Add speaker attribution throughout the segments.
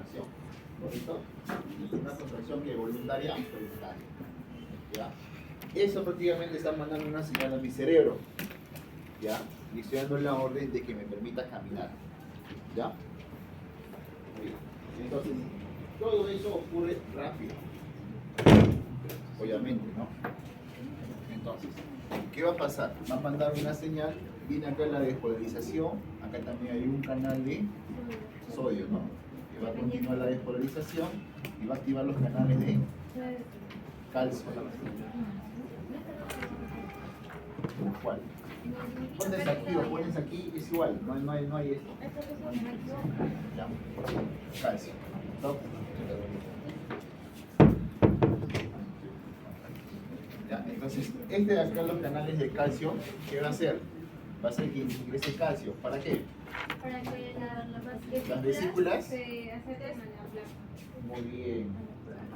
Speaker 1: contracción, ¿correcto? Una contracción que voluntaria, voluntaria. ¿Ya? Eso prácticamente está mandando una señal a mi cerebro, ¿ya? Y estoy dando la orden de que me permita caminar, ¿ya? Muy bien. Entonces, todo eso ocurre rápido, obviamente, ¿no? Entonces, ¿qué va a pasar? Va a mandar una señal, viene acá la despolarización, acá también hay un canal de sodio, ¿no? Que va a continuar la despolarización y va a activar los canales de calcio. ¿Cuál? Pones aquí o pones aquí, es igual, no hay esto. Ya. Calcio. ¿No? Ya, entonces, este de acá, los canales de calcio, ¿qué va a hacer? Va a hacer que ingrese calcio. ¿Para qué?
Speaker 2: Para que
Speaker 1: Las vesículas
Speaker 2: se acerquen a la placa.
Speaker 1: muy bien,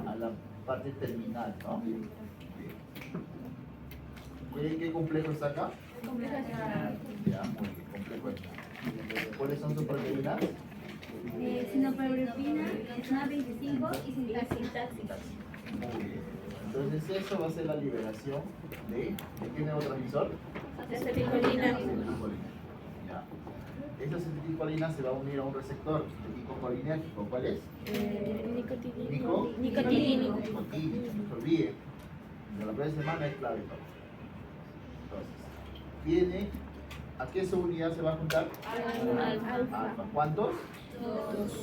Speaker 1: a la parte terminal, ¿no? Bien. ¿Qué complejo está acá? Ya, muy bien, complejo está. ¿Cuáles son sus proteínas?
Speaker 2: Sinoprolifina, SNAP25 y sintaxina.
Speaker 1: Muy bien. Entonces eso va a ser la liberación de qué neurotransmisor?
Speaker 2: Acetilcolina.
Speaker 1: Acetilcolina. Ya. Esa acetilcolina se va a unir a un receptor de tipo colinérgico. ¿Cuál es?
Speaker 2: Nicotínico.
Speaker 1: Nicotínico, no se olvide. De la próxima semana es clave. Entonces, viene, ¿a qué subunidad se va a juntar? Alfa. ¿Cuántos? Dos, ¿no? Son dos.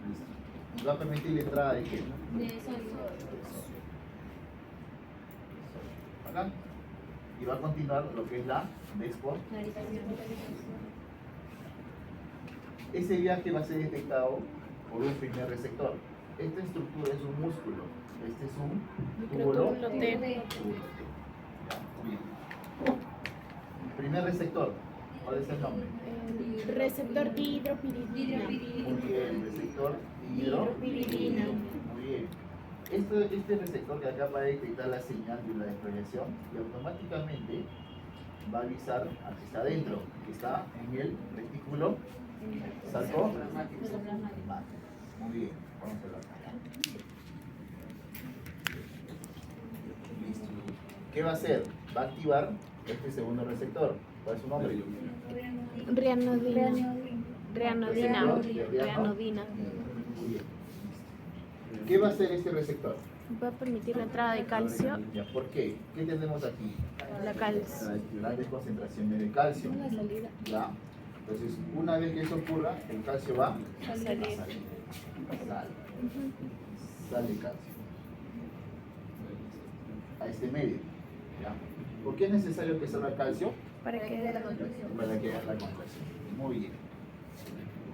Speaker 1: Listo. Y va a permitir la entrada de qué?
Speaker 2: De sodio.
Speaker 1: Acá. Y va a continuar lo que es la despolarización. Ese viaje va a ser detectado por un primer receptor. Esta estructura es un músculo. Este es un túbulo
Speaker 2: T.
Speaker 1: T. Ya, muy bien. Primer receptor. ¿Cuál es el nombre?
Speaker 2: Receptor dihidropiridina.
Speaker 1: Muy bien, receptor hidropiridina. Muy bien. Este receptor que acá va a detectar la señal de la despolarización y automáticamente va a avisar al que está adentro, que está en el retículo sarcoplasmático. Muy bien, vamos a hablar. Listo. ¿Qué va a hacer? Va a activar este segundo receptor. ¿Cuál es su nombre?
Speaker 2: Rianodina.
Speaker 1: Muy bien. ¿Qué va a hacer este receptor?
Speaker 2: Va a permitir la entrada de calcio.
Speaker 1: Ya, ¿por qué? ¿Qué tenemos aquí?
Speaker 2: La calcio.
Speaker 1: Grandes concentraciones de calcio.
Speaker 2: La salida.
Speaker 1: Ya. Entonces, una vez que eso ocurra, el calcio va
Speaker 2: A salir.
Speaker 1: Sale calcio a este medio. ¿Ya? ¿Por qué es necesario que salga calcio?
Speaker 2: Para que dé la contracción.
Speaker 1: Para que haga la contracción. Muy bien.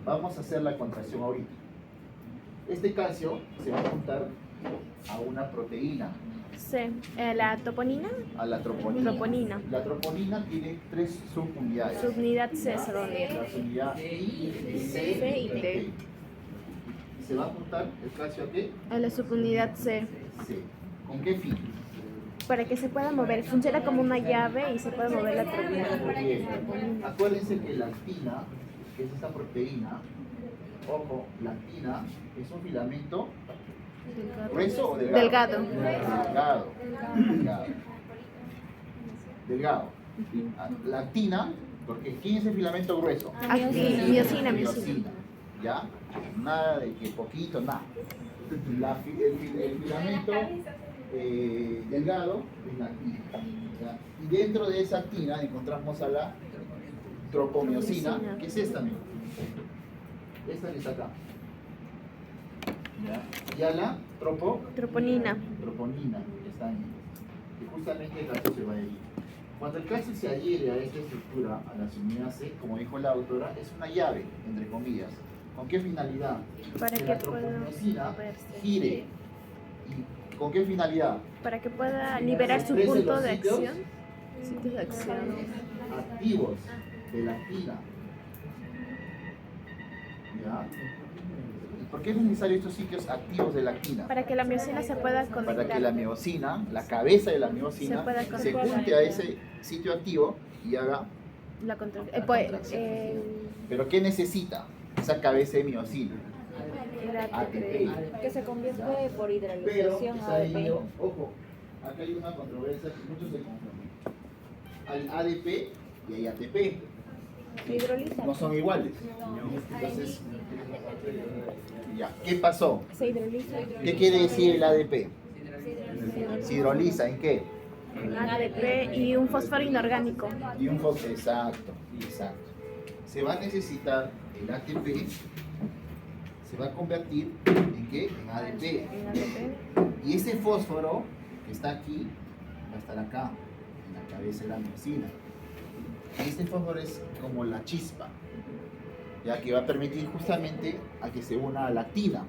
Speaker 1: Vamos a hacer la contracción ahorita. Este calcio se va a juntar a una proteína,
Speaker 2: C. La toponina.
Speaker 1: a la troponina.
Speaker 2: Troponina.
Speaker 1: La troponina tiene tres subunidades.
Speaker 2: Subunidad C se va a unir.
Speaker 1: La subunidad I,
Speaker 2: C y T.
Speaker 1: ¿Se va a juntar el calcio a qué?
Speaker 2: A la subunidad C.
Speaker 1: C. ¿Con qué fin?
Speaker 2: Para que se pueda mover. Funciona como una llave y se puede mover la troponina.
Speaker 1: Muy bien. Acuérdense que la actina, que es esta proteína, ojo, la actina es un filamento grueso o delgado. Delgado. La actina, porque ¿quién es el filamento grueso?
Speaker 2: Miosina.
Speaker 1: ¿Ya? Nada de que poquito, nada. El filamento delgado es la actina. ¿Ya? Y dentro de esa actina encontramos a la tropomiosina, que es esta misma. Esta que está acá. ¿Ya? Y a la
Speaker 2: Troponina.
Speaker 1: que está en que justamente el calcio se va a adherir. Cuando el calcio se adhiere a esta estructura, a la subunidad C, como dijo la autora, es una llave, entre comillas. ¿Con qué finalidad?
Speaker 2: Para
Speaker 1: que
Speaker 2: que
Speaker 1: la
Speaker 2: pueda
Speaker 1: tropomiosina
Speaker 2: moverse.
Speaker 1: gire. ¿Y con qué finalidad?
Speaker 2: Para que pueda liberar su
Speaker 1: Exprese
Speaker 2: punto
Speaker 1: los
Speaker 2: de
Speaker 1: sitios
Speaker 2: acción. Sitios de acción.
Speaker 1: activos de la actina. ¿Ya? ¿Por qué es necesario estos sitios activos de la actina?
Speaker 2: Para que la miosina se pueda
Speaker 1: Para
Speaker 2: conectar.
Speaker 1: que la miosina, la cabeza de la miosina,
Speaker 2: Se pueda
Speaker 1: se
Speaker 2: conectar.
Speaker 1: junte a ese sitio activo y haga.
Speaker 2: La contra-
Speaker 1: La
Speaker 2: pues,
Speaker 1: contracción. ¿Pero qué necesita? esa cabeza de miosina,
Speaker 2: El
Speaker 1: ATP.
Speaker 3: Que se convierte por
Speaker 1: Pero
Speaker 3: hidrolización
Speaker 1: se
Speaker 3: a
Speaker 1: ha
Speaker 3: ADP.
Speaker 1: venido, ojo, acá hay una controversia que muchos se confunden. Hay ADP y hay ATP.
Speaker 3: Se hidroliza.
Speaker 1: No son iguales. Entonces, ya, ¿qué pasó?
Speaker 3: Se hidroliza.
Speaker 1: ¿Qué quiere decir el ADP? Se hidroliza ¿en qué?
Speaker 2: ADP y un fósforo inorgánico.
Speaker 1: Y un fósforo, exacto, exacto. Se va a necesitar el ATP, se va a convertir en qué? En ADP.
Speaker 2: En ADP.
Speaker 1: Y ese fósforo que está aquí va a estar acá, en la cabeza de la miosina. Y este fósforo es como la chispa, ya que va a permitir justamente a que se una a la actina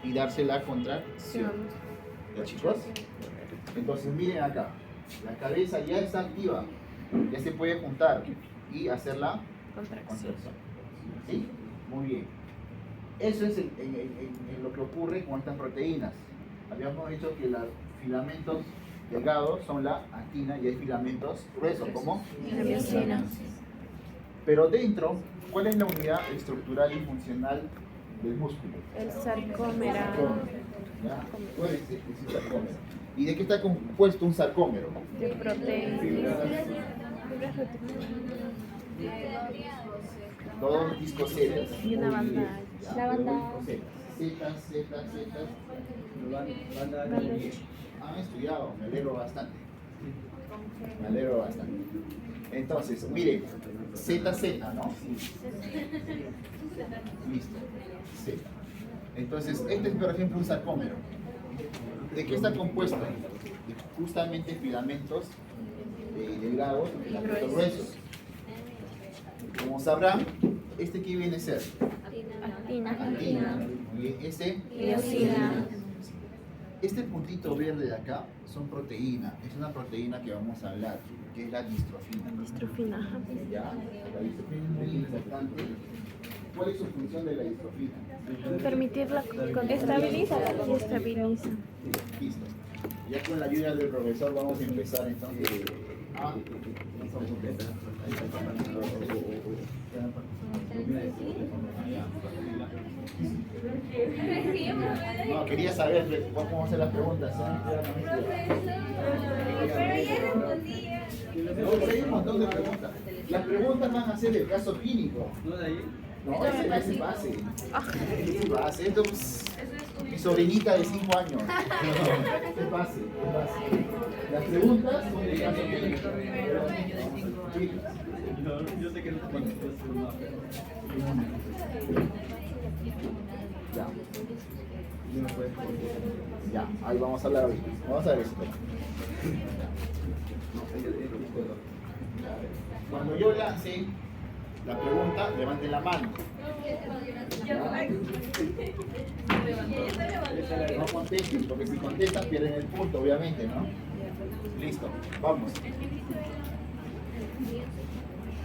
Speaker 1: y darse la contracción. ¿Ya, chicos? Entonces miren acá, la cabeza ya está activa, ya se puede juntar y hacer la
Speaker 2: Contracción.
Speaker 1: contracción. ¿Sí? Muy bien. Eso es en lo que ocurre con estas proteínas. Habíamos dicho que los filamentos delgados son la actina y hay filamentos gruesos como
Speaker 2: La miosina.
Speaker 1: pero dentro, ¿cuál es la unidad estructural y funcional del músculo?
Speaker 2: El sarcómero.
Speaker 1: ¿Ya? Acuérdense, es un sarcómero. ¿Y de qué está compuesto un sarcómero?
Speaker 2: De proteínas.
Speaker 1: Dos discocetas.
Speaker 2: Y una banda.
Speaker 1: Ya,
Speaker 3: La banda.
Speaker 1: dos discocetas. Z. Muy bien. Han estudiado, me alegro bastante. Me alegro bastante. Entonces, miren, ZZ, ¿no? Listo. Z. Entonces, este es por ejemplo un sarcómero. ¿De qué está compuesto? De justamente filamentos delgados y filamentos gruesos. Como sabrán, ¿este qué viene a ser?
Speaker 2: Actina.
Speaker 1: Actina. Muy bien. Este,
Speaker 2: Miosina.
Speaker 1: este puntito verde de acá son proteínas. Es una proteína que vamos a hablar, que es la distrofina.
Speaker 2: Distrofina. Ajá.
Speaker 1: ¿Ya? La distrofina es muy importante. ¿Cuál es su función de la distrofina?
Speaker 2: Permitirla
Speaker 3: Estabiliza la
Speaker 2: y estabiliza.
Speaker 1: Listo. Ya con la ayuda del profesor vamos a empezar entonces a... No, quería saber cómo hacer las preguntas. No, hay un montón de preguntas. Las preguntas van a ser del caso clínico. No, ese no es base. Ese base. Esto es mi sobrinita de 5 años. ¿Qué pase? Las preguntas son del caso clínico.
Speaker 4: Yo sé que no te puedes hacer una
Speaker 1: Ya. Ya, ahí vamos a hablar ahorita. Vamos a ver esto. Cuando yo lance la pregunta, levanten la mano. No contesten, porque si contestan pierden el punto, obviamente, ¿no? Listo, vamos.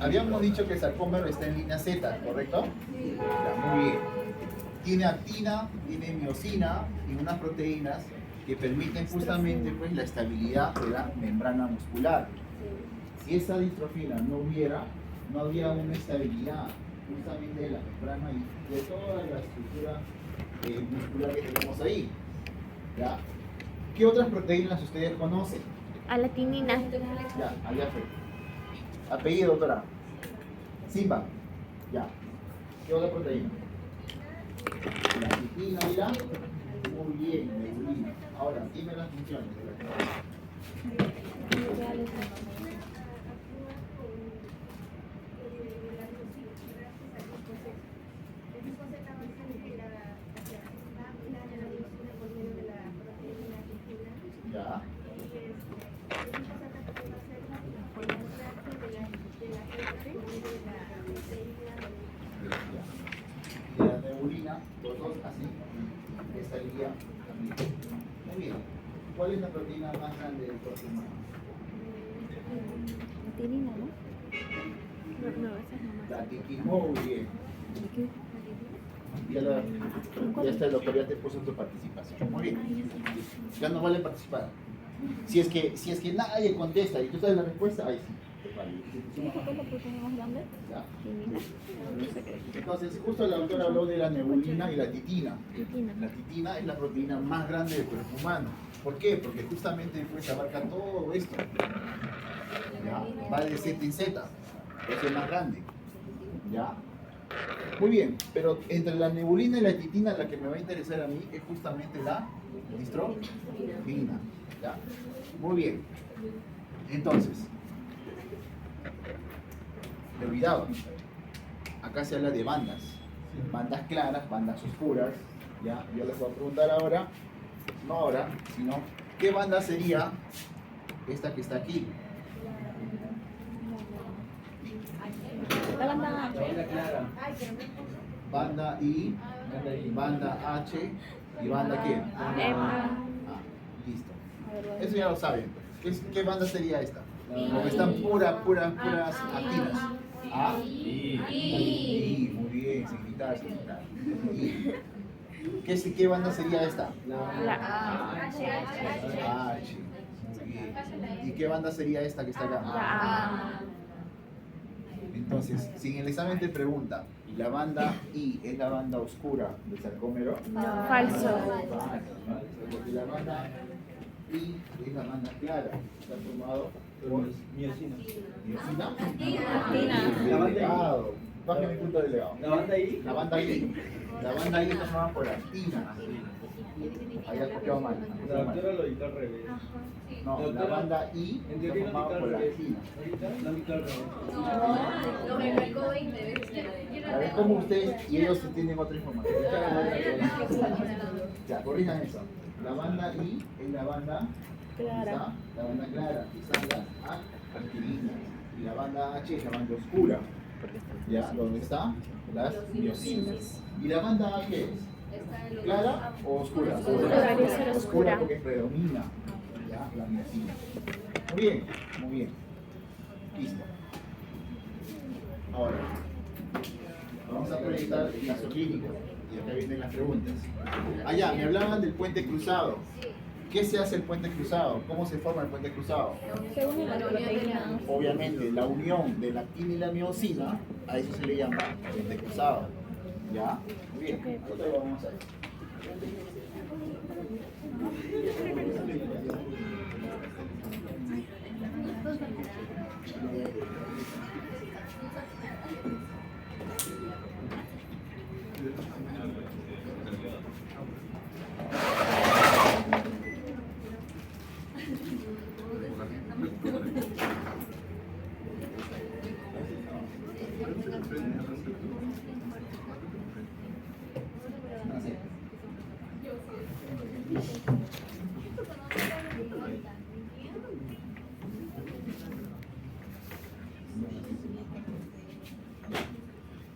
Speaker 1: Habíamos dicho que el sarcómero está en línea Z, ¿correcto? Ya, muy bien. Tiene actina, tiene miosina y unas proteínas que permiten justamente pues, la estabilidad de la membrana muscular. Si esa distrofina no hubiera, no habría una estabilidad justamente de la membrana y de toda la estructura muscular que tenemos ahí. ¿Ya? ¿Qué otras proteínas ustedes conocen?
Speaker 2: Alatinina.
Speaker 1: Ya, allá fue. Apellido, doctora. Simba. Ya. ¿Qué otra proteína? La citina y la... Muy bien, nebulina. Ahora, dime las funciones de la Ya. De la nebulina, los dos así, estaría también. Muy bien. ¿Cuál es la proteína más grande del cuerpo humano?
Speaker 3: Tirina, ¿no?
Speaker 2: No, esa es nomás.
Speaker 1: La tiquina. Muy bien. Ya está el doctor, ya te puso tu participación. Muy bien. Ya no vale participar. Si es que nadie contesta y tú sabes la respuesta, ahí sí. pálido.
Speaker 3: ¿Cuál es la proteína más grande?
Speaker 1: ¿Ya?
Speaker 3: Timina.
Speaker 1: Entonces, justo el autor habló de la nebulina y la titina.
Speaker 2: Titina.
Speaker 1: La titina es la proteína más grande del cuerpo humano. ¿Por qué? Porque justamente pues abarca todo esto. ¿Ya? Va de Z en Z. Eso es más grande. ¿Ya? Muy bien, pero entre la nebulina y la titina la que me va a interesar a mí es justamente la distrofina. ¿Ya? Muy bien. Entonces, me olvidaba. Acá se habla de bandas. Bandas claras, bandas oscuras. ¿Ya? Yo les voy a preguntar ahora, no ahora, sino ¿qué banda sería esta que está aquí?
Speaker 3: La banda H.
Speaker 1: Banda I, banda H y banda ¿qué? Ah, listo. Eso ya lo saben. ¿Qué banda sería esta? Porque están puras actinas. ¿Ah? I, muy bien, sin gritar, sin gritar. I. ¿Qué banda sería esta?
Speaker 2: La
Speaker 1: H. Muy bien. ¿Y qué banda sería esta que está acá?
Speaker 2: A.
Speaker 1: Entonces, si en el examen te pregunta, ¿la banda I es la banda oscura del sarcómero?
Speaker 2: Falso.
Speaker 1: Porque la banda I es la banda clara, está formado por
Speaker 4: Miocina.
Speaker 1: miocina.
Speaker 4: La banda I.
Speaker 1: Delegado. Bajen el punto delegado.
Speaker 4: La banda I.
Speaker 1: La banda I. La banda I está formada por actina. Había escuchado mal.
Speaker 4: La doctora lo dictó al revés.
Speaker 1: No, la banda I
Speaker 4: En
Speaker 1: está
Speaker 4: teoría lo
Speaker 1: formada
Speaker 4: dictó al
Speaker 1: por
Speaker 4: revés.
Speaker 1: actina.
Speaker 4: Ahorita lo dictó al revés.
Speaker 5: Lo replicó 20 veces.
Speaker 1: A ver cómo ustedes y ellos tienen otra información. Ya, corrijan eso. La banda I es la banda
Speaker 3: Clara.
Speaker 1: ¿está? La banda clara, que están las actininas. Y la banda H es la banda oscura. ¿Ya? ¿Dónde está? Las miocinas. ¿Y la banda A qué es? ¿Clara o oscura?
Speaker 2: Debería ser oscura.
Speaker 1: Porque predomina. ¿Ya? La miocina. Muy bien, muy bien. Listo. Ahora, vamos a proyectar el caso clínico. Y acá vienen las preguntas. Allá, me hablaban del puente cruzado. ¿Qué se hace el puente cruzado? ¿Cómo se forma el puente cruzado?
Speaker 3: Se une la proteína.
Speaker 1: Obviamente, la unión de la actina y la miocina, a eso se le llama puente cruzado. ¿Ya? Muy bien. Ahora vamos a ver.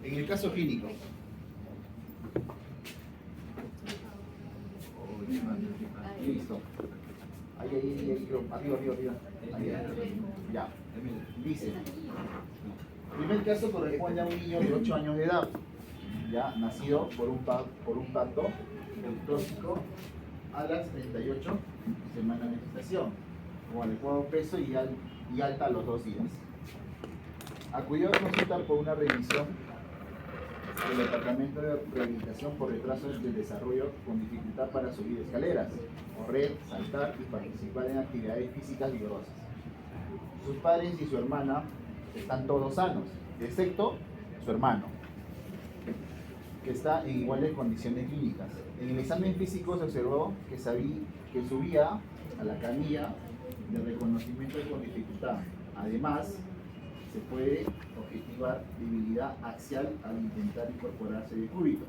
Speaker 1: En el caso clínico. Listo. Ahí, arriba. Ahí. Ya. Dice. Primer caso corresponde a un niño de 8 años de edad. Ya, nacido por un parto ectópico a las 38 semanas de gestación, con adecuado peso y alta a los 2 días. Acudió a consulta por una revisión del Departamento de Rehabilitación por retrasos del desarrollo con dificultad para subir escaleras, correr, saltar y participar en actividades físicas vigorosas. Sus padres y su hermana están todos sanos, excepto su hermano, que está en iguales condiciones clínicas. En el examen físico se observó que subía a la camilla de reconocimiento con dificultad. Además, se puede objetivar debilidad axial al intentar incorporarse de cúbito,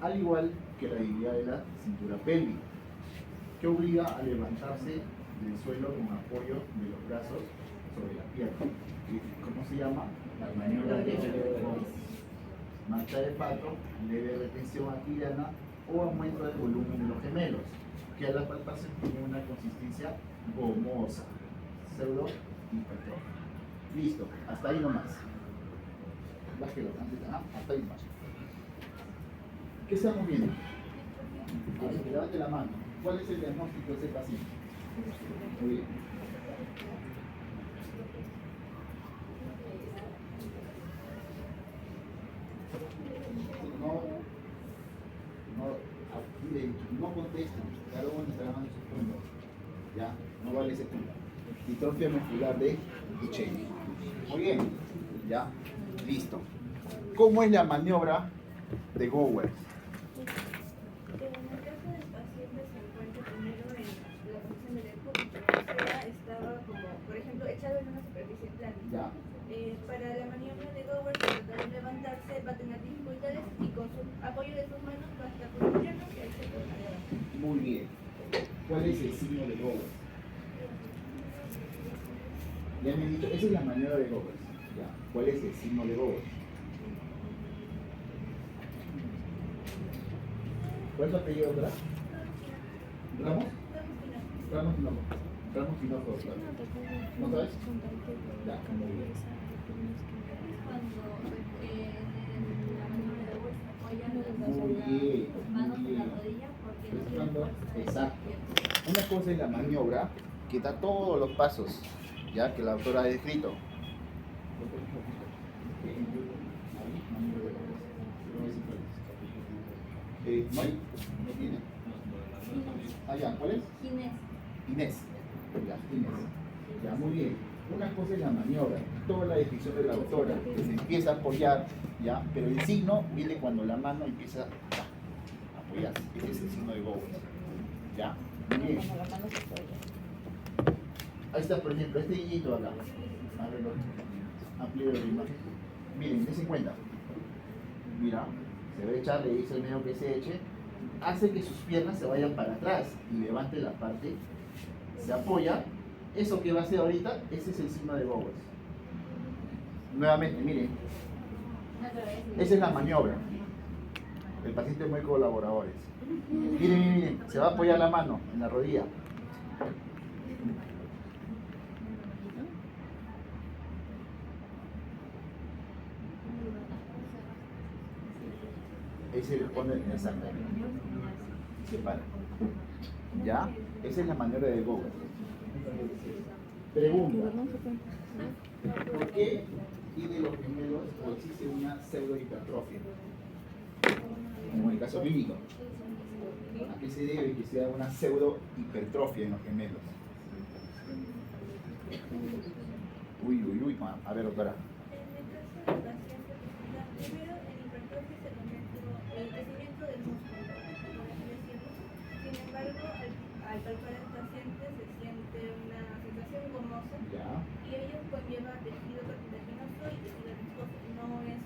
Speaker 1: al igual que la debilidad de la cintura pélvica, que obliga a levantarse del suelo con apoyo de los brazos sobre la pierna. ¿Cómo se llama? La maniobra de marcha de pato, leve retención aquiliana o aumento del volumen de los gemelos, que a la palpación tiene una consistencia gomosa, pseudo hipertrofia. Listo, hasta ahí nomás. Bájelo, hasta ahí nomás. ¿Qué estamos viendo? Levante la mano. ¿Cuál es el diagnóstico de ese paciente? Muy bien. No contesten, cada uno está ganando sus puntos. Ya, no vale ese punto. Distrofia muscular de Duchenne. Muy bien, ya, listo. ¿Cómo es la maniobra de Gowers?
Speaker 5: En el caso del paciente se encuentra primero en la posición de depósito, o sea, estaba como, por ejemplo, echado en una superficie plana.
Speaker 1: Ya,
Speaker 5: Para la maniobra de Gowers, al tratar de levantarse, va a tener dificultades y con su apoyo de sus manos va a estar construyendo y ahí se puede levantar.
Speaker 1: muy bien. ¿Cuál es el signo de Gowers? Ya me he dicho, esa es la maniobra de Gowers. Ya, ¿cuál es el signo de Gowers? ¿Cuál es tu apellido, verdad? ¿Ramos? Ramos no. Ramos y no, doctor. ¿No sabes? Ya, muy bien.
Speaker 5: Cuando la maniobra de Gowers apoya
Speaker 1: Muy bien,
Speaker 5: las manos
Speaker 1: muy
Speaker 5: en la
Speaker 1: bien.
Speaker 5: rodilla porque no
Speaker 1: Es
Speaker 5: tiene
Speaker 1: cuando,
Speaker 5: fuerza.
Speaker 1: exacto. Una cosa es la maniobra que da todos los pasos, ya que la autora ha descrito. ¿No hay? ¿No tiene? Ah, ya, ¿cuál es?
Speaker 5: Ginés.
Speaker 1: Inés. Ya, Inés. Ya, muy bien. Una cosa es la maniobra, toda la descripción de la autora, que se empieza a apoyar, ya, pero el signo viene cuando la mano empieza a apoyarse. Ese es el signo de Gowers. Ya, muy bien.
Speaker 3: Cuando la mano se apoya.
Speaker 1: Ahí está, por ejemplo, este niñito acá. A ver, amplio la imagen. Miren, dense cuenta. Mira, se va a echar, le dice el medio que se eche. Hace que sus piernas se vayan para atrás y levante la parte. Se apoya. Eso que va a hacer ahorita, ese es el signo de Gowers. Nuevamente, miren. Esa es la maniobra. El paciente es muy colaborador. Miren, miren, miren. Se va a apoyar la mano en la rodilla. Ahí se le pone exactamente. Se para. ¿Ya? Esa es la maniobra de Gowers. Pregunta. ¿Por qué tiene los gemelos o existe una pseudohipertrofia? Como en el caso clínico. ¿A qué se debe que sea una pseudohipertrofia en los gemelos? Uy, uy, uy. A ver, doctora.
Speaker 5: En el caso del paciente, primero el hipertrofia es el crecimiento del músculo, por así decirlo. Sin embargo, al palpar al paciente se siente una sensación gomosa
Speaker 1: Ya.
Speaker 5: y ello conlleva tejido cartilaginoso y tejido adiposo. No es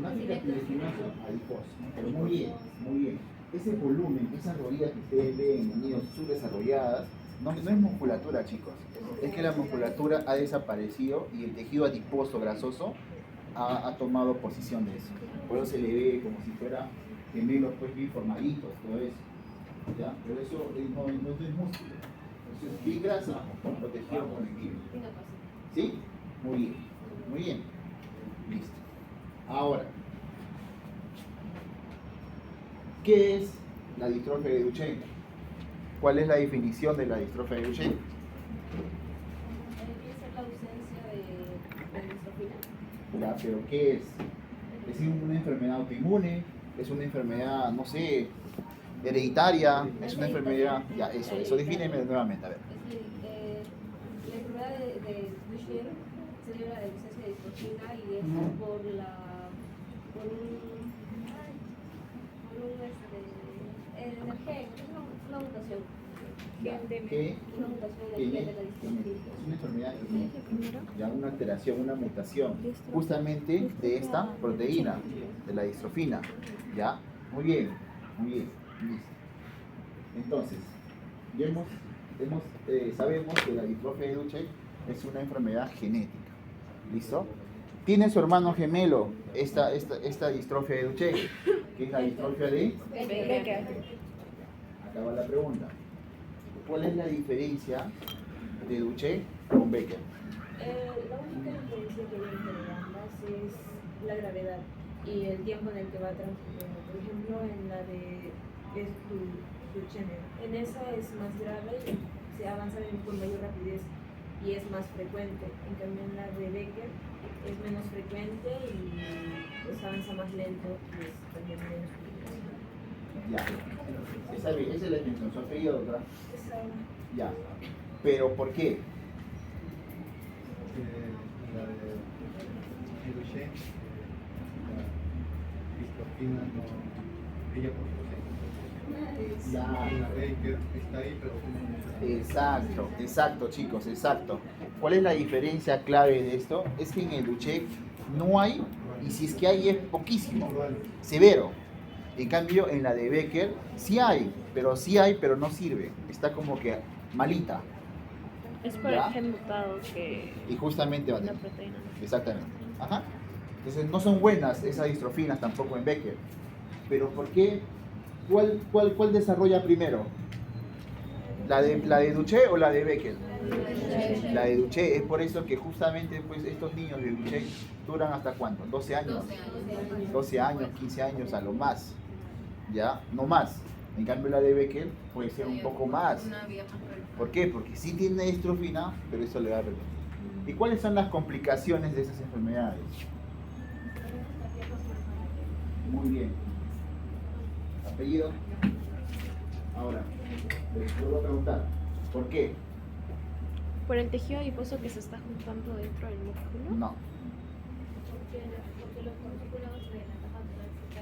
Speaker 1: Una cartilaginoso adiposo. Pero muy bien, muy bien. Ese volumen, esas rodillas que ustedes ven en niños subdesarrolladas, no es musculatura, chicos. Es que la musculatura ha desaparecido y el tejido adiposo grasoso ha tomado posición de eso. Por eso se le ve como si fuera gemelos pues bien formaditos, todo eso. ¿Ya? Pero eso no es músculo. Eso es bien grasa o tejido conectivo. ¿Sí? Muy bien. Muy bien. Listo. Ahora, ¿qué es la distrofia de Duchenne? ¿Cuál es la definición de la distrofia de Duchenne?
Speaker 5: Debe ser la ausencia de distrofina.
Speaker 1: Ya, pero ¿qué es? ¿Es una enfermedad autoinmune? ¿Es una enfermedad, no sé, hereditaria? ¿Es una enfermedad? Ya, eso, defíneme nuevamente, a ver.
Speaker 5: Es decir, la enfermedad de Duchenne se debe a la ausencia de distrofina y es por un el gen, es una mutación.
Speaker 1: Ya,
Speaker 5: Una mutación en el gen de la distrofina.
Speaker 1: es una enfermedad genética, ya una alteración, una mutación, justamente de esta proteína, de la distrofina. ¿Ya? Muy bien, listo. Entonces, ya sabemos que la distrofia de Duchenne es una enfermedad genética. ¿Listo? Tiene su hermano gemelo esta distrofia de Duchenne, que es la distrofia de... Acá va la pregunta. ¿Cuál es la diferencia de Duchenne con Becker?
Speaker 6: La única diferencia que hay entre ambas es la gravedad y el tiempo en el que va transcurriendo. Por ejemplo, en la de Duchenne, en esa es más grave y se avanza con mayor rapidez y es más frecuente. En cambio, en la de Becker es menos frecuente y pues avanza más lento y es también menos frecuente.
Speaker 1: Ya. Está bien, esa es la extensión. ¿Su apellido, doctora?
Speaker 6: Esa-
Speaker 1: Ya. ¿Pero por qué?
Speaker 4: La de Piruchet, la distrofina no, ella produce.
Speaker 1: Ya.
Speaker 4: La Baker está ahí, pero tiene
Speaker 1: Exacto, exacto, chicos, exacto. ¿Cuál es la diferencia clave de esto? Es que en el Duchenne no hay, y si es que hay es poquísimo, severo. En cambio, en la de Becker sí hay, pero no sirve. Está como que malita.
Speaker 3: Es por
Speaker 1: ¿Ya?
Speaker 3: el gen mutado que
Speaker 1: Y justamente va a
Speaker 3: la
Speaker 1: tener.
Speaker 3: proteína.
Speaker 1: Exactamente. Ajá. Entonces no son buenas esas distrofinas tampoco en Becker. Pero ¿por qué? ¿Cuál desarrolla primero? ¿La de Duchenne o la de Becker? La de Duchenne. Es por eso que justamente pues, estos niños de Duchenne duran hasta cuánto? 12 años. 12 años, 15 años a lo más. ¿Ya? No más. En cambio la de Becker puede ser un poco más. ¿Por qué? Porque sí tiene distrofina, pero eso le va a revertir. ¿Y cuáles son las complicaciones de esas enfermedades? Muy bien. ¿Apellido? Ahora, les vuelvo a preguntar, ¿por qué?
Speaker 2: Por el tejido adiposo que se está juntando dentro del músculo.
Speaker 1: No.
Speaker 7: Porque los músculos de la capa torácica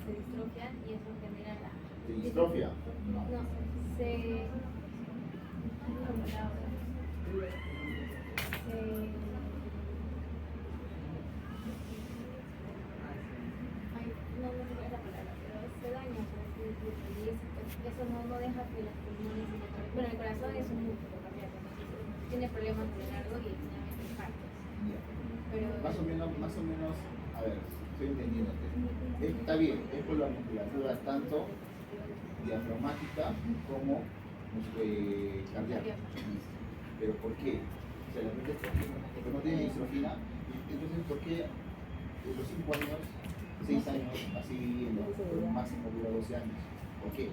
Speaker 7: se distrofian y eso genera la...
Speaker 1: ¿De distrofia?
Speaker 7: No, se... Ay, no sé cuál es la palabra, pero se daña, por así decirlo, y eso no deja que los pulmones y bueno, el corazón es un músculo cardíaco, entonces tiene problemas a lo largo y finalmente infartos.
Speaker 1: Ya.
Speaker 7: Pero
Speaker 1: Más o menos, a ver, estoy entendiéndote. Está bien, es por la musculatura tanto diafragmática como cardíaca. Pero ¿por qué? O sea, la gente es porque no tiene distrofina. Entonces, ¿por qué los 5 años, 6 años, así viviendo? El máximo dura 12 años. ¿Por qué?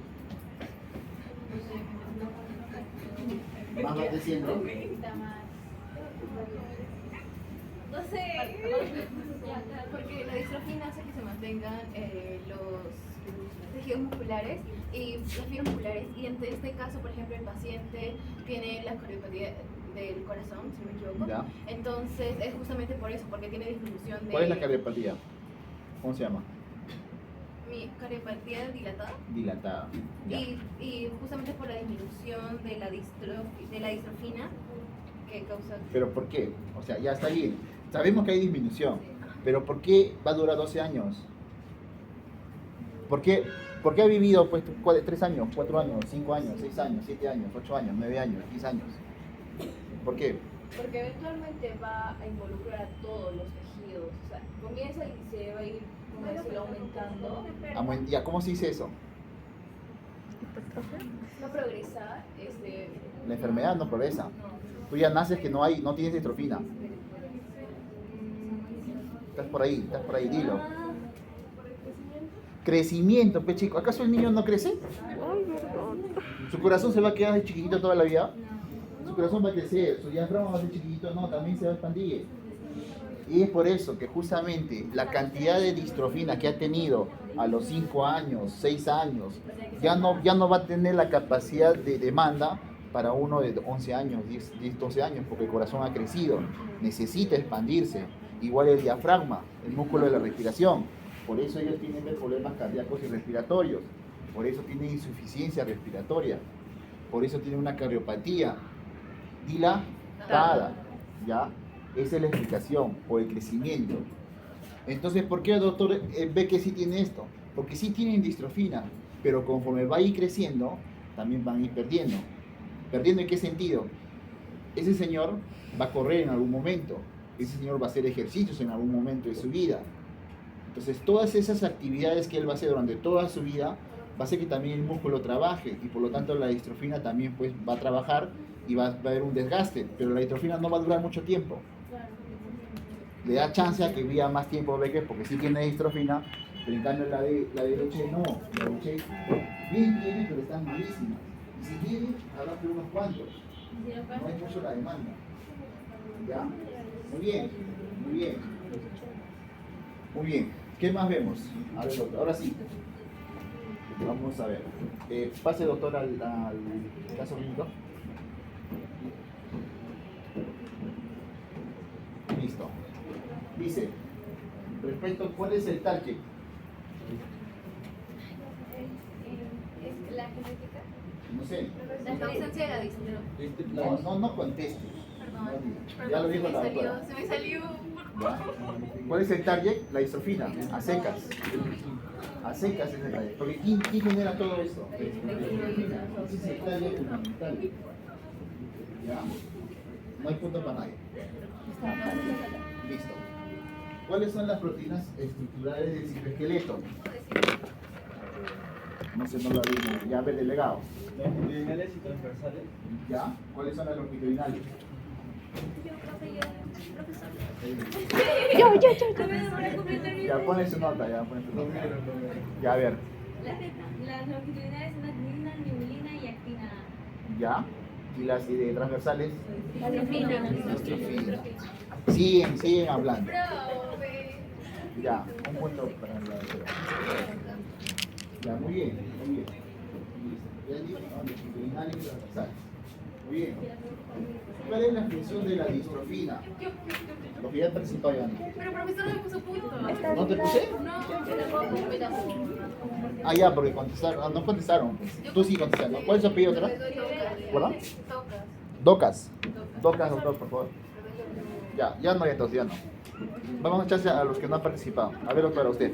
Speaker 1: Más va creciendo.
Speaker 7: necesita más... No sé.
Speaker 8: Porque la distrofina hace que se mantengan los tejidos musculares y las fibras musculares. Y en este caso, por ejemplo, el paciente tiene la cardiopatía del corazón, si no me equivoco.
Speaker 1: ¿Ya?
Speaker 8: Entonces es justamente por eso, porque tiene disminución de...
Speaker 1: ¿Cuál es la cardiopatía? ¿Cómo se llama?
Speaker 8: Mi cardiopatía dilatada.
Speaker 1: Dilatada. Ya.
Speaker 8: Y justamente por la disminución de la distrofina que causa...
Speaker 1: ¿Pero por qué? O sea, ya está bien. Sabemos que hay disminución, pero ¿por qué va a durar 12 años? ¿Por qué ha vivido pues 3 años, 4 años, 5 años, 6 años, 7 años, 8 años, 9 años, 10 años? ¿Por qué?
Speaker 6: Porque eventualmente va a involucrar a todos los tejidos. O sea, comienza y se va a ir, como decirlo, aumentando.
Speaker 1: Ya, ¿cómo se dice eso?
Speaker 6: No progresa,
Speaker 1: La enfermedad no progresa. Tú ya naces que no tienes distrofina. Estás por ahí, dilo. Crecimiento, pe chico. ¿Acaso el niño no crece? ¿Su corazón se va a quedar chiquitito toda la vida? Su corazón va a crecer, su diafragma va a ser chiquitito, no, también se va a expandir. Y es por eso que justamente la cantidad de distrofina que ha tenido a los 5 años, 6 años, ya no va a tener la capacidad de demanda para uno de 11 años, 10, 12 años, porque el corazón ha crecido, necesita expandirse. Igual el diafragma, el músculo de la respiración. Por eso ellos tienen problemas cardíacos y respiratorios. Por eso tienen insuficiencia respiratoria. Por eso tienen una cardiopatía dilatada. ¿Ya? Esa es la explicación, por el crecimiento. Entonces, ¿por qué el doctor ve que sí tiene esto? Porque sí tienen distrofina, pero conforme va a ir creciendo, también van a ir perdiendo. ¿Perdiendo en qué sentido? Ese señor va a correr en algún momento. Ese señor va a hacer ejercicios en algún momento de su vida. Entonces, todas esas actividades que él va a hacer durante toda su vida, va a hacer que también el músculo trabaje y por lo tanto la distrofina también pues, va a trabajar y va a haber un desgaste, pero la distrofina no va a durar mucho tiempo. Le da chance a que viva más tiempo Becker porque sí tiene distrofina, pero en cambio la de Duchenne no. La Duchenne bien tiene, pero están malísimas. Y si tiene, habrá que unos cuantos. No hay mucho la demanda. ¿Ya? Muy bien, muy bien. Muy bien. ¿Qué más vemos? A ver, doctor, ahora sí. Vamos a ver. Pase, doctor, al caso clínico. Listo. Dice, respecto, ¿cuál es el target?
Speaker 7: Es la genética.
Speaker 1: No sé.
Speaker 8: La ausencia de la distrofia.
Speaker 1: No conteste.
Speaker 8: Perdón,
Speaker 1: Ya lo dijo la doctora.
Speaker 8: se me salió.
Speaker 1: ¿Ya? ¿Cuál es el target? La distrofina, a secas. A secas es el target. Porque ¿quién genera todo esto? Ese es el target fundamental. ¿Ya? No hay punto para nadie. Listo. ¿Cuáles son las proteínas estructurales del citoesqueleto? No sé, no lo vimos. Ya, ver, delegado.
Speaker 9: Longitudinales y transversales.
Speaker 1: ¿Ya? ¿Cuáles son las longitudinales? Ya, pone su nota, ya, pone su nota. Ya, a ver.
Speaker 7: Las longitudinales son actina, niulina y actina.
Speaker 1: ¿Ya? ¿Y las transversales?
Speaker 7: La distrofina.
Speaker 1: Distrofina. Siguen hablando.
Speaker 8: Profe.
Speaker 1: Ya, un punto para la doctora. Ya, muy bien, muy bien. Listo. Ya dije, ¿no? Longitudinales y transversales. Muy bien. ¿Cuál es la función de la distrofina? Lo que ya presentó ya.
Speaker 8: Pero profesor me puso punto.
Speaker 1: ¿No te puse?
Speaker 8: No, yo tampoco.
Speaker 1: Ah, ya, porque contestaron. No contestaron. Tú sí contestaron. ¿Cuál es su apellido otra? ¿Perdón?
Speaker 8: Tocas.
Speaker 1: Docas, doctor, por favor. Ya no, entonces ya no. Vamos a echarse a los que no han participado. A ver, doctora, usted.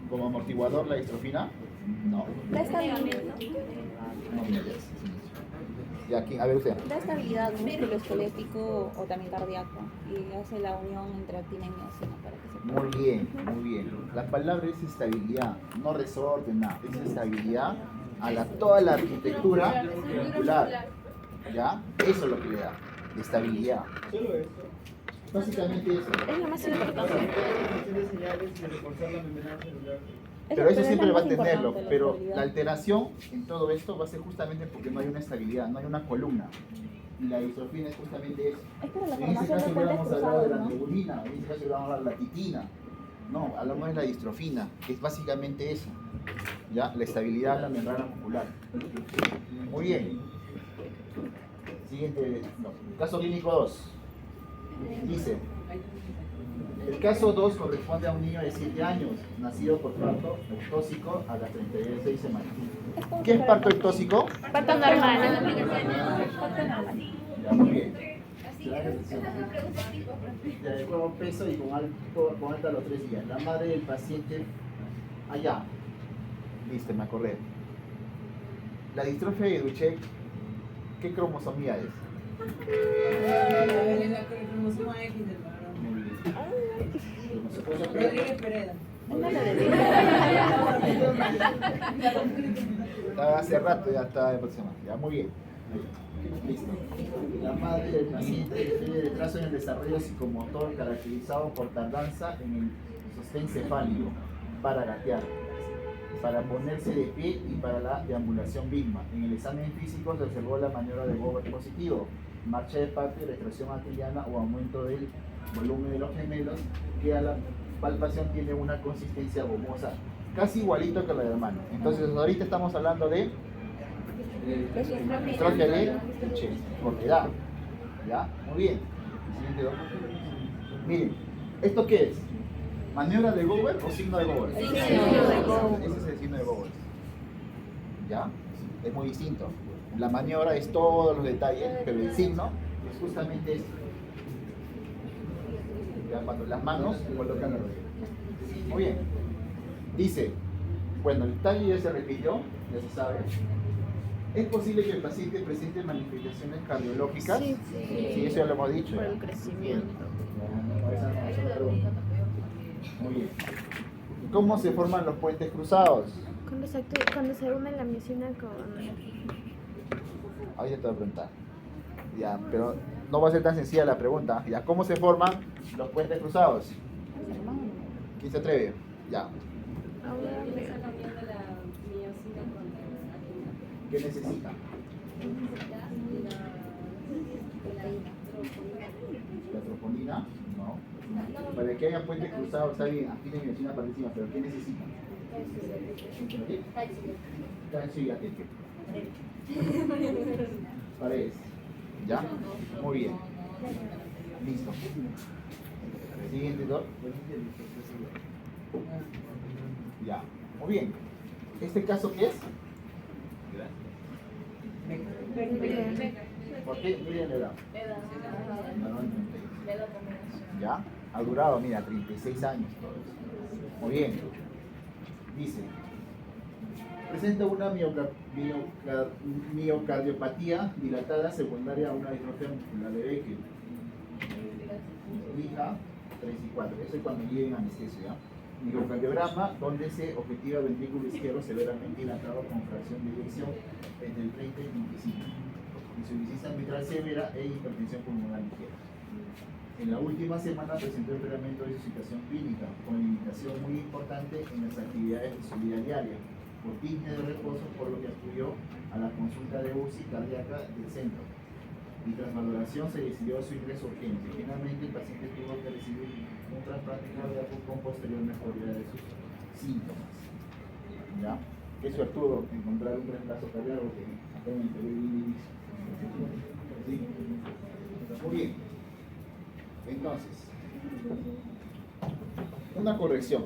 Speaker 1: ¿Como amortiguador la distrofina? No.
Speaker 2: Da estabilidad,
Speaker 1: No, mira, ya. Y aquí, a ver usted.
Speaker 10: Da estabilidad musculoesquelético o también cardíaco y hace la unión entre actina y miocina para que se pueda.
Speaker 1: Muy bien, muy bien. La palabra es estabilidad, no resorte, nada. Es estabilidad a toda la arquitectura muscular. ¿Ya? Eso es lo que le da. Estabilidad.
Speaker 9: Solo eso.
Speaker 1: Básicamente eso.
Speaker 2: Es lo más
Speaker 9: Para
Speaker 2: importante.
Speaker 9: transmisión de señales y reforzar la membrana celular.
Speaker 1: Pero eso
Speaker 2: es
Speaker 1: siempre
Speaker 2: lo
Speaker 1: va a
Speaker 2: más
Speaker 1: tenerlo.
Speaker 2: importante,
Speaker 1: Pero
Speaker 2: estabilidad.
Speaker 1: la alteración en todo esto va a ser justamente porque no hay una estabilidad, no hay una columna. Y la distrofina es justamente eso.
Speaker 10: Es para la
Speaker 1: En ese
Speaker 10: formación
Speaker 1: caso
Speaker 10: de puentes
Speaker 1: hubiéramos hablado de la
Speaker 10: cruzados, ¿no?
Speaker 1: globulina, en ese caso hubiéramos hablado de la titina. No, hablamos de la distrofina, que es básicamente eso. ¿Ya? La estabilidad de la membrana muscular. Muy bien. Siguiente, no, caso clínico 2. Dice, el caso 2 corresponde a un niño de 7 años, nacido por parto ectóxico a las 36 semanas. ¿Qué es parto ectóxico?
Speaker 2: Parto normal.
Speaker 1: Ya, muy bien. De adecuado peso y con alta a los 3 días. La madre del paciente, allá. Listo, me acordé. La distrofia de Duchenne, ¿qué cromosomía es?
Speaker 11: La cromosoma X del varón. Rodríguez Pereda.
Speaker 1: Estaba hace rato, ya estaba de próxima. Ya, muy bien. Listo. La madre del paciente tiene retraso en el desarrollo psicomotor caracterizado por tardanza en el sostén cefálico para gatear, para ponerse de pie y para la deambulación misma. En el examen físico se observó la maniobra de Gover positivo, marcha de parto y retracción atriana o aumento del volumen de los gemelos, que a la palpación tiene una consistencia gomosa, casi igualito que la del hermano. Entonces ahorita estamos hablando de distrofia de Duchenne, por edad. ¿Ya? Muy bien. Siguiente, doctor. Miren, ¿esto qué es? ¿Maniobra de Gover o signo de Gover?
Speaker 2: Signo de Gover.
Speaker 1: Ese es el signo de Gover. ¿Ya? Es muy distinto. La maniobra es todos los detalles, pero el signo es justamente esto. Ya, cuando las manos se colocan alrededor. Muy bien. Dice, bueno, el detalle ya se repitió, ya se sabe. ¿Es posible que el paciente presente manifestaciones cardiológicas?
Speaker 2: Sí.
Speaker 1: Sí, eso ya lo hemos dicho.
Speaker 2: Por
Speaker 1: ya.
Speaker 2: el crecimiento.
Speaker 1: Esa no es una pregunta. Muy bien. ¿Cómo se forman los puentes cruzados?
Speaker 2: Cuando se une la miocina con...
Speaker 1: Ahorita te voy a preguntar. Ya, pero no va a ser tan sencilla la pregunta. Ya, ¿cómo se forman los puentes cruzados? ¿Quién se atreve? Ya. ¿Qué necesita? ¿La troponina? No. ¿no? Para que haya puente cruzado, está bien, aquí tiene medicina para encima, pero ¿qué necesitan? ¿Qué? Sí, ya tiene. Paredes. ¿Ya? Muy bien. Listo. Siguiente, ¿no? Ya. Muy bien. ¿Este caso qué es? ¿Por qué? Miren la edad. ¿Ya? Ha durado, mira, 36 años. Muy bien. Dice, presenta una miocardiopatía dilatada secundaria a una distrofia muscular de Becker. Lija 3 y 4. Eso es cuando lleven anestesia. Miocardiograma, donde se objetiva el ventrículo izquierdo severamente dilatado con fracción de eyección entre el 30 y 25. Insuficiencia mitral severa e hipertensión pulmonar ligera. En la última semana presentó empeoramiento de su situación clínica, con limitación muy importante en las actividades de su vida diaria, por disnea de reposo, por lo que acudió a la consulta de UCI cardíaca del centro. Y tras valoración se decidió su ingreso urgente. Finalmente el paciente tuvo que recibir un trasplante cardíaco con posterior mejoría de sus síntomas. ¿Ya? Qué suertudo encontrar un reemplazo cardíaco que apenas te ve. ¿Sí? Muy bien. Entonces, una corrección.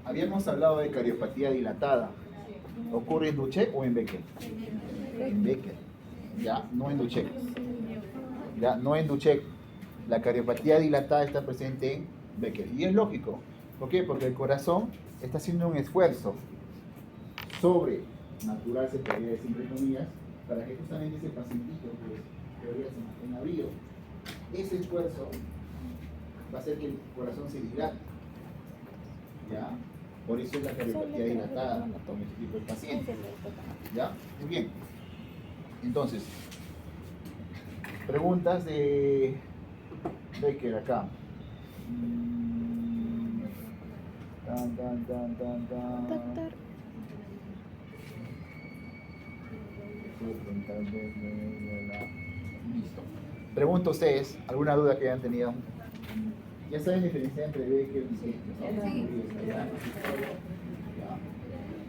Speaker 1: Habíamos hablado de cardiopatía dilatada. ¿Ocurre en Duchenne o en Becker? En Becker. Ya, no en Duchenne. Ya, no en Duchenne. La cardiopatía dilatada está presente en Becker. Y es lógico. ¿Por qué? Porque el corazón está haciendo un esfuerzo sobrenatural, se podría decir entre comillas, para que justamente ese pacientito pues, debería ser en abrigo. Ese esfuerzo va a hacer que el corazón se dilate. ¿Ya? Por eso es la cardiopatía dilatada con este tipo de pacientes. ¿Ya? Muy bien. Entonces, preguntas de Becker acá.
Speaker 2: Doctor.
Speaker 1: Listo. Pregunto a ustedes, ¿alguna duda que hayan tenido? Ya saben diferenciar entre Becker y Becker, ¿no?
Speaker 8: Sí.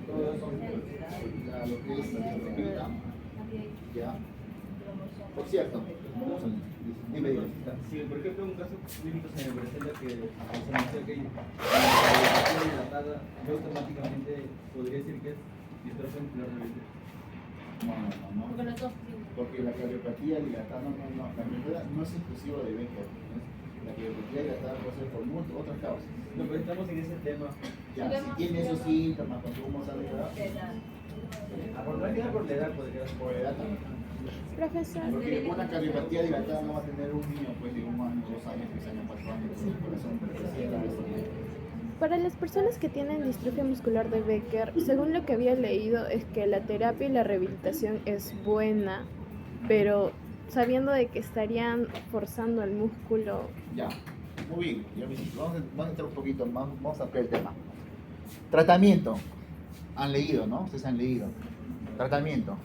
Speaker 1: Todos son lo que es la distrofia. Ya. Por cierto, dime.
Speaker 9: Sí, por ejemplo, un caso clínico se me presenta que se menciona que la dilatada, yo automáticamente podría decir que es distrofia muscular de Becker.
Speaker 1: No. Porque la cardiopatía dilatada, la enfermedad no es exclusiva de Becker. La cardiopatía dilatada puede ser por muchas otras causas.
Speaker 9: No, pero estamos en ese tema.
Speaker 1: Ya, si tiene esos síntomas, consumo de edad.
Speaker 9: Por no es por la edad, podría ser.
Speaker 1: Por edad también.
Speaker 2: Profesor.
Speaker 1: Porque una cardiopatía dilatada no va a tener un niño pues, de 1 año, 2 años, 3 años, 4 años con el corazón creciendo.
Speaker 2: Para las personas que tienen distrofia muscular de Becker, según lo que había leído, es que la terapia y la rehabilitación es buena, pero sabiendo de que estarían forzando el músculo.
Speaker 1: Ya, muy bien. Ya vamos a entrar un poquito más, vamos a ampliar el tema. Tratamiento. Han leído, ¿no? Ustedes han leído. Tratamiento.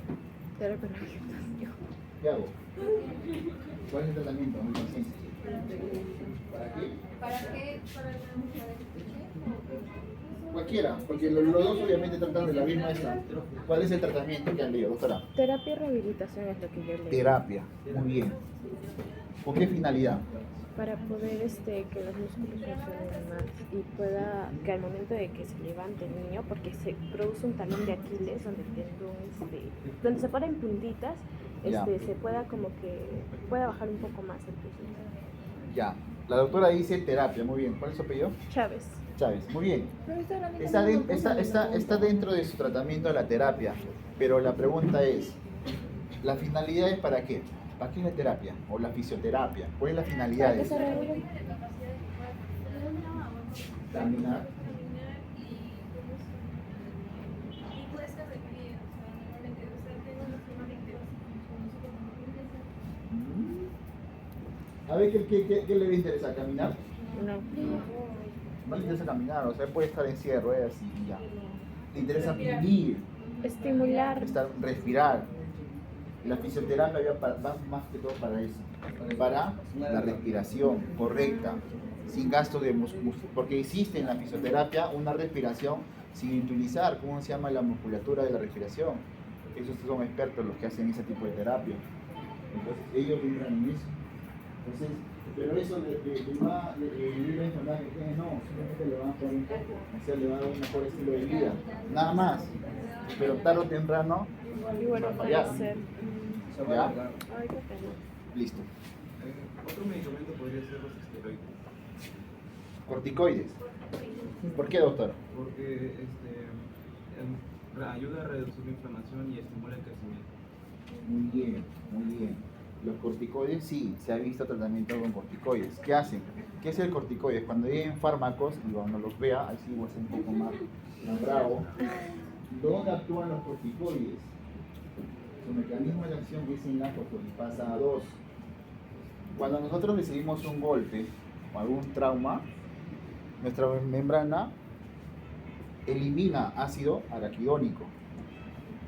Speaker 1: ¿Qué hago? ¿Cuál es el tratamiento de mi paciente? ¿Para qué?
Speaker 8: ¿Para qué? Para la
Speaker 1: Cualquiera, porque los dos obviamente tratan de la misma esta. ¿Cuál es el tratamiento que han leído, doctora?
Speaker 2: Terapia y rehabilitación es lo que yo leí.
Speaker 1: Terapia, muy bien. ¿Con qué finalidad?
Speaker 2: Para poder que los músculos funcionen más y pueda, que al momento de que se levante el niño, porque se produce un talón de Aquiles donde el tendón, donde se ponen puntitas, se pueda como que pueda bajar un poco más el peso.
Speaker 1: Ya, la doctora dice terapia, muy bien. ¿Cuál es su apellido?
Speaker 2: Chávez.
Speaker 1: Chávez, muy bien. Está dentro de su tratamiento de la terapia, pero la pregunta es, ¿la finalidad es para qué? ¿Para qué es la terapia? ¿O la fisioterapia? ¿Cuál es la finalidad de eso? Caminar.
Speaker 5: Y cuesta requerir, o sea, normalmente tengo una forma de
Speaker 1: A ver, ¿qué le interesa? ¿Caminar?
Speaker 2: No.
Speaker 1: No le interesa caminar, o sea, puede estar en silla de ruedas y ya. Le interesa vivir,
Speaker 2: Estimular.
Speaker 1: respirar. La fisioterapia va más que todo para eso. para la respiración correcta, sin gasto de músculo, porque existe en la fisioterapia una respiración sin utilizar, ¿cómo se llama? La musculatura de la respiración. Esos son expertos los que hacen ese tipo de terapia. Entonces ellos vibran en eso. Entonces, pero eso le va a informar que tiene, no, simplemente le van a poner un poco, o sea, le va a dar un mejor estilo de vida, nada más. Pero tarde o temprano,
Speaker 2: Y bueno,
Speaker 1: ya.
Speaker 2: puede ser.
Speaker 1: ¿Ya?
Speaker 2: Ay, qué pena.
Speaker 1: Listo.
Speaker 9: Otro medicamento podría ser los esteroides.
Speaker 1: Corticoides. ¿Por qué, doctor?
Speaker 9: Porque ayuda a reducir la inflamación y estimula el crecimiento.
Speaker 1: Muy bien, muy bien. Los corticoides, sí, se ha visto tratamiento con corticoides. ¿Qué hacen? ¿Qué es el corticoide? Cuando lleguen fármacos, y cuando los vea, así voy a ser un poco más bravo. ¿Dónde actúan los corticoides? Su mecanismo de acción es en la fosfolipasa 2. Cuando nosotros recibimos un golpe o algún trauma, nuestra membrana elimina ácido araquidónico.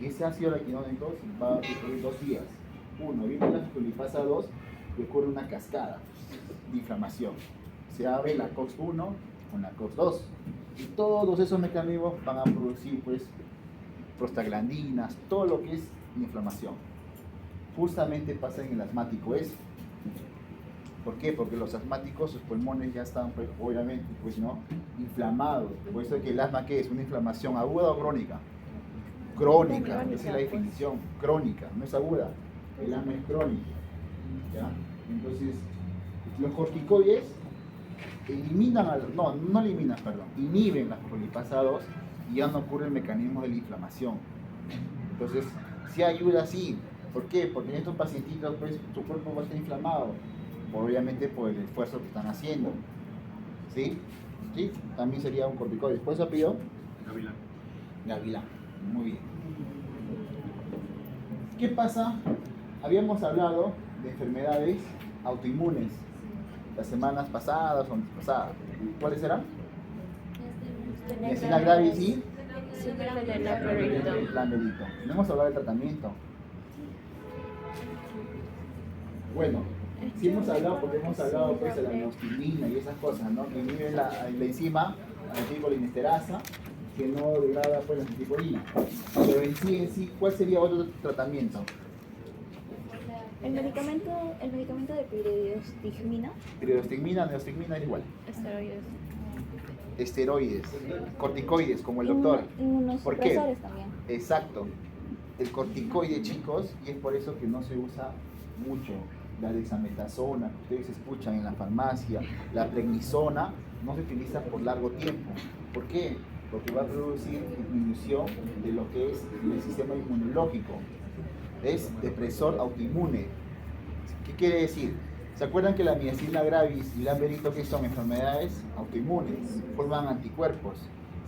Speaker 1: Y ese ácido araquidónico va a ocurrir 2 días. Uno, viene la fosfolipasa 2 y ocurre una cascada de inflamación. Se abre la COX-1 con la COX-2. Y todos esos mecanismos van a producir pues prostaglandinas, todo lo que es inflamación. Justamente pasa en el asmático eso. ¿Por qué? Porque los asmáticos, sus pulmones ya están, pues, obviamente, pues, ¿no? Inflamados. Por eso es que el asma, ¿qué es? ¿Una inflamación aguda o crónica? Crónica, esa es la definición. Crónica, no es aguda. El asma es crónica. ¿Ya? Entonces, los corticoides eliminan, no eliminan, perdón, inhiben las fosfolipasa 2 y ya no ocurre el mecanismo de la inflamación. Entonces, sí ayuda, sí. ¿Por qué? Porque en estos pacientitos, pues, su cuerpo va a estar inflamado. Obviamente por el esfuerzo que están haciendo. ¿Sí? ¿Sí? También sería un corticoide. ¿Después apellido?
Speaker 9: Gavilán.
Speaker 1: Gavilán. Muy bien. ¿Qué pasa? Habíamos hablado de enfermedades autoinmunes las semanas pasadas o pasadas. ¿Cuáles eran? Myasthenia gravis y
Speaker 2: Síndrome de Lamberito.
Speaker 1: Lamberito. No hemos hablado del tratamiento. Bueno, sí hemos hablado porque hemos hablado pues de la neostigmina y esas cosas, ¿no? Que inhibe la enzima acetilcolinesterasa que no degrada pues la acetilcolina. Pero en sí, ¿cuál sería otro tratamiento?
Speaker 10: El medicamento de piridostigmina.
Speaker 1: Piridostigmina, neostigmina es igual.
Speaker 2: Esteroides.
Speaker 1: Esteroides, corticoides, como el doctor. ¿Por qué?
Speaker 10: Inmunosupresores también.
Speaker 1: Exacto. El corticoide, chicos, y es por eso que no se usa mucho. La dexametasona, que ustedes escuchan en la farmacia, la prednisona, no se utiliza por largo tiempo. ¿Por qué? Porque va a producir disminución de lo que es el sistema inmunológico. Es depresor autoinmune. ¿Qué quiere decir? ¿Se acuerdan que la miastenia gravis y Lamberito, que son enfermedades autoinmunes, forman anticuerpos?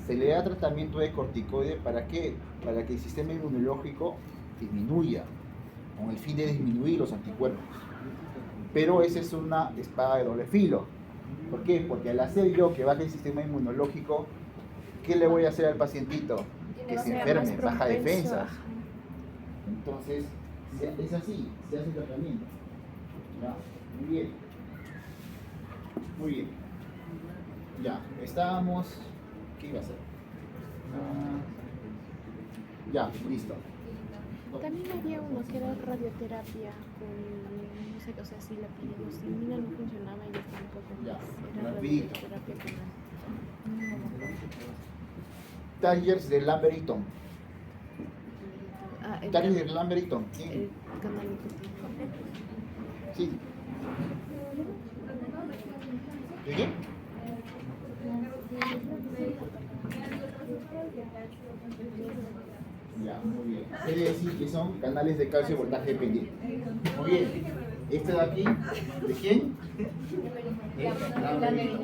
Speaker 1: Se le da tratamiento de corticoide, ¿para qué? Para que el sistema inmunológico disminuya, con el fin de disminuir los anticuerpos. Pero esa es una espada de doble filo. ¿Por qué? Porque al hacer yo que baje el sistema inmunológico, ¿qué le voy a hacer al pacientito? Que se enferme, baja defensas. Entonces, es así, se hace el tratamiento. Ya, muy bien. Muy bien. Ya, estábamos... ¿Qué iba a hacer? Ya, listo.
Speaker 2: También había uno que era radioterapia con, no sé, o sea, si la piridostigmina no funcionaba y tampoco
Speaker 1: Ya,
Speaker 2: era
Speaker 1: rapidito.
Speaker 2: radioterapia con
Speaker 1: Talleres de Lamberito.
Speaker 2: el
Speaker 1: Talleres de Lamberito. Sí.
Speaker 2: el canálico.
Speaker 1: Sí. ¿De qué? Ya, muy bien. Quiere decir que son canales de calcio voltaje dependiente. Muy bien. ¿Este de aquí? ¿De quién? De Lamberito.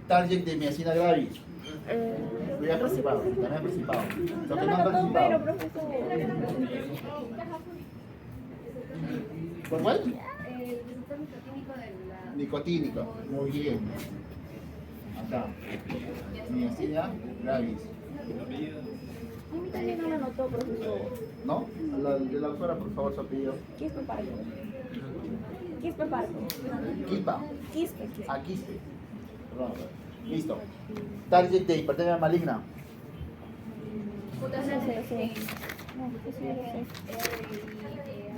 Speaker 1: Target de miastenia gravis. Ya participado, también ha participado. Los que no han participado. ¿Por cuál?
Speaker 8: El receptor nicotínico de la...
Speaker 1: Nicotínico. Muy bien. Acá. Miastenia gravis.
Speaker 10: A mí también no lo anotó, profesor.
Speaker 1: ¿No? De la autora, por favor, su apellido.
Speaker 10: ¿Qué es tu padre?
Speaker 2: Quispe parco.
Speaker 1: Quispa.
Speaker 2: Quispe.
Speaker 1: Ah, quispe. Perdón. Listo. Target de hipertermia maligna.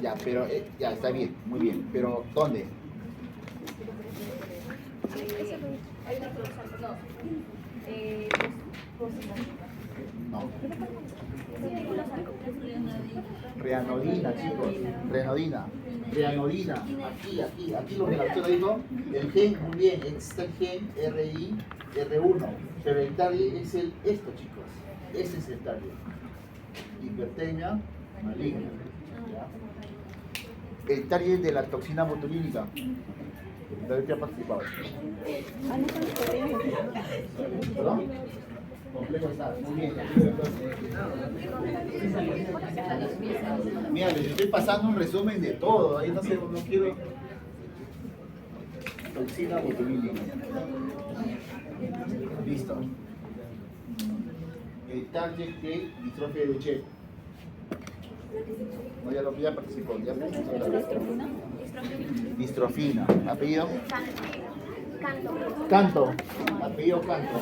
Speaker 1: Ya, pero ya está bien, muy bien. Pero ¿dónde? No. Reanodina, chicos. Reanodina. Aquí lo que la doctora dijo. El gen, muy bien, está el gen R1. Pero el target es esto, chicos. Ese es el target. Hipertermia maligna. ¿Ya? El target de la toxina botulínica. ¿Dónde te ha participado? ¿Perdón? Complejo está, muy bien. Mira, les estoy pasando un resumen de todo. Ahí no sé, no quiero. Toxina botulínica. Listo. El target de distrofia de Duchenne. No, ya participó. Ya participó. Distrofina. ¿Apellido? Canto. Apellido Canto.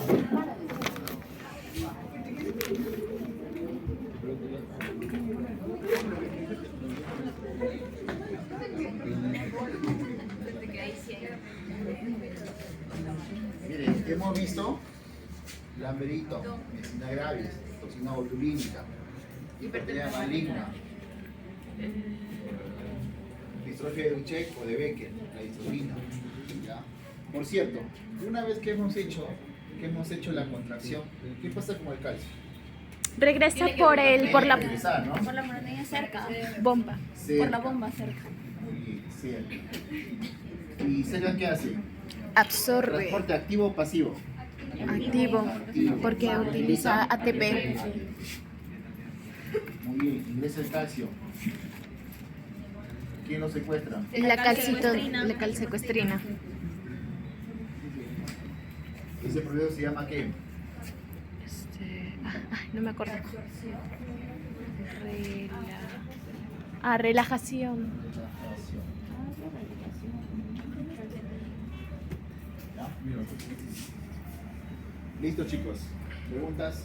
Speaker 1: Miren, hemos visto lamberito, medicina gravis, toxina botulínica, hipertermia maligna, distrofia de Duchenne o de Becker, la distrofina. ¿Ya? Por cierto, una vez que hemos hecho la contracción, ¿qué pasa con el calcio?
Speaker 2: Regresa por la
Speaker 1: Regresar, ¿no?
Speaker 7: Por la montaña cerca.
Speaker 2: bomba.
Speaker 1: Cerca.
Speaker 7: Por la bomba cerca.
Speaker 1: Muy bien, cerca. ¿Y cerca qué hace?
Speaker 2: Absorbe.
Speaker 1: ¿Transporte activo o pasivo?
Speaker 2: Activo. Porque utiliza ATP.
Speaker 1: Muy bien, ingresa el calcio. ¿Quién lo secuestra?
Speaker 2: La calsecuestrina.
Speaker 1: Ese proceso se llama ¿qué?
Speaker 2: No me acuerdo. Relajación.
Speaker 1: ¿Ya? Listo, chicos. ¿Preguntas?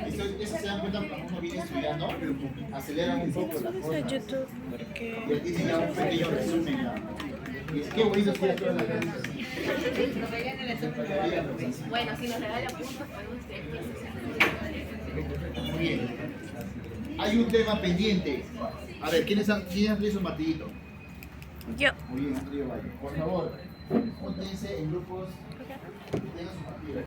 Speaker 1: Eso se dan cuenta cuando uno viene estudiando, aceleran un poco las cosas.
Speaker 3: YouTube porque
Speaker 1: Y aquí se llama un pequeño resumen. ¿Ya? Y es que bonito estudiar todas las clases.
Speaker 8: Bueno, si nos regala puntos, podemos tener.
Speaker 1: Muy bien. Hay un tema pendiente. A ver, ¿quiénes han traído su martillito?
Speaker 2: Yo.
Speaker 1: Muy bien, Andrea Valle. Por favor, júntense en grupos. Tengan su martillo.